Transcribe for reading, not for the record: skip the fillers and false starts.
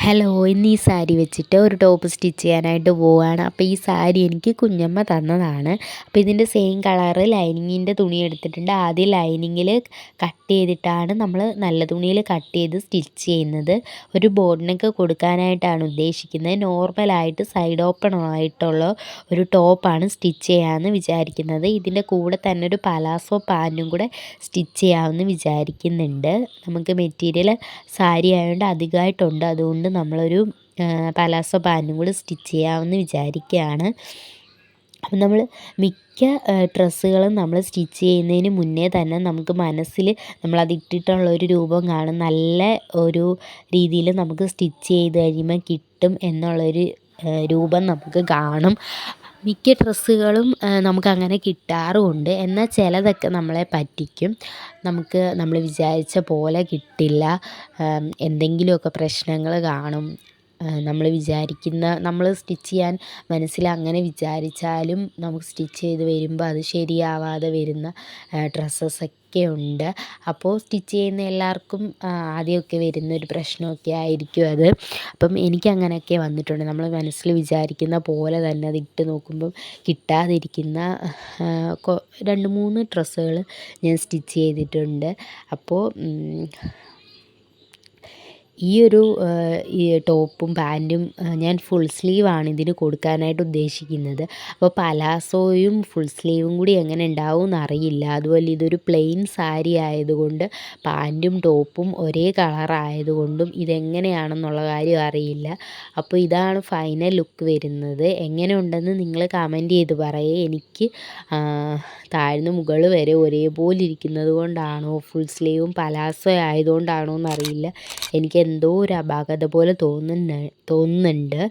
Hello, ഇന്ന് ഈ സാരി വെച്ചിട്ട് ഒരു ടോപ്പ് സ്റ്റിച്ച് ചെയ്യാനായിട്ട് പോവുകയാണ്. അപ്പോൾ ഈ സാരി എനിക്ക് കുഞ്ഞമ്മ തന്നതാണ്. അപ്പോൾ ഇതിൻ്റെ സെയിം കളറ് ലൈനിങ്ങിൻ്റെ തുണി എടുത്തിട്ടുണ്ട്. ആദ്യം ലൈനിങ്ങിൽ കട്ട് ചെയ്തിട്ടാണ് നമ്മൾ നല്ല തുണിയിൽ കട്ട് ചെയ്ത് സ്റ്റിച്ച് ചെയ്യുന്നത്. ഒരു ബോട്ട് നെക്ക് കൊടുക്കാനായിട്ടാണ് ഉദ്ദേശിക്കുന്നത്. നോർമലായിട്ട് സൈഡ് ഓപ്പൺ ആയിട്ടുള്ള ഒരു ടോപ്പാണ് സ്റ്റിച്ച് ചെയ്യാമെന്ന് വിചാരിക്കുന്നത്. ഇതിൻ്റെ കൂടെ തന്നെ ഒരു പലാസോ പാൻറ്റും കൂടെ സ്റ്റിച്ച് ചെയ്യാമെന്ന് വിചാരിക്കുന്നുണ്ട്. നമുക്ക് മെറ്റീരിയൽ സാരി ആയതുകൊണ്ട് അധികമായിട്ടുണ്ട്. അതുകൊണ്ട് നമ്മളൊരു പലാസോ പാൻറ്റും കൂടി സ്റ്റിച്ച് ചെയ്യാമെന്ന് വിചാരിക്കുകയാണ്. അപ്പം നമ്മൾ മിക്ക ഡ്രസ്സുകളും നമ്മൾ സ്റ്റിച്ച് ചെയ്യുന്നതിന് മുന്നേ തന്നെ നമുക്ക് മനസ്സിൽ നമ്മളത് ഇട്ടിട്ടുള്ളൊരു രൂപം കാണും. നല്ല ഒരു രീതിയിൽ നമുക്ക് സ്റ്റിച്ച് ചെയ്ത് കഴിയുമ്പോൾ കിട്ടും എന്നുള്ളൊരു രൂപം നമുക്ക് കാണും. മിക്ക ഡ്രസ്സുകളും നമുക്കങ്ങനെ കിട്ടാറുമുണ്ട്. എന്നാൽ ചിലതൊക്കെ നമ്മളെ പറ്റിക്കും. നമ്മൾ വിചാരിച്ച പോലെ കിട്ടില്ല. എന്തെങ്കിലുമൊക്കെ പ്രശ്നങ്ങൾ കാണും. നമ്മൾ സ്റ്റിച്ച് ചെയ്യാൻ മനസ്സിൽ അങ്ങനെ വിചാരിച്ചാലും നമുക്ക് സ്റ്റിച്ച് ചെയ്ത് വരുമ്പോൾ അത് ശരിയാവാതെ വരുന്ന ഡ്രസ്സസൊക്കെ ഉണ്ട്. അപ്പോൾ സ്റ്റിച്ച് ചെയ്യുന്ന എല്ലാവർക്കും ആദ്യമൊക്കെ വരുന്നൊരു പ്രശ്നമൊക്കെ ആയിരിക്കും അത്. അപ്പം എനിക്കങ്ങനെയൊക്കെ വന്നിട്ടുണ്ട്. നമ്മൾ മനസ്സിൽ വിചാരിക്കുന്ന പോലെ തന്നെ അത് ഇട്ട് നോക്കുമ്പം കിട്ടാതിരിക്കുന്ന 2-3 ഡ്രസ്സുകൾ ഞാൻ സ്റ്റിച്ച് ചെയ്തിട്ടുണ്ട്. അപ്പോൾ ഈ ടോപ്പും പാൻറ്റും ഞാൻ ഫുൾ സ്ലീവാണ് ഇതിന് കൊടുക്കാനായിട്ട് ഉദ്ദേശിക്കുന്നത്. അപ്പോൾ പലാസോയും ഫുൾ സ്ലീവും കൂടി എങ്ങനെ ഉണ്ടാവും എന്നറിയില്ല. അതുപോലെ ഇതൊരു പ്ലെയിൻ സാരി ആയതുകൊണ്ട് പാൻറ്റും ടോപ്പും ഒരേ കളറായതുകൊണ്ടും ഇതെങ്ങനെയാണെന്നുള്ള കാര്യം അറിയില്ല. അപ്പോൾ ഇതാണ് ഫൈനൽ ലുക്ക് വരുന്നത്. എങ്ങനെ ഉണ്ടെന്ന് നിങ്ങൾ കമൻറ്റ് ചെയ്ത് പറയേ. എനിക്ക് താഴ്ന്ന് മുകൾ വരെ ഒരേപോലെ ഇരിക്കുന്നത് കൊണ്ടാണോ ഫുൾ സ്ലീവും പലാസോ ആയതുകൊണ്ടാണോ എന്നറിയില്ല, എനിക്ക് എന്തോ ഒരു അപാകത പോലെ തോന്നുന്നുണ്ട്.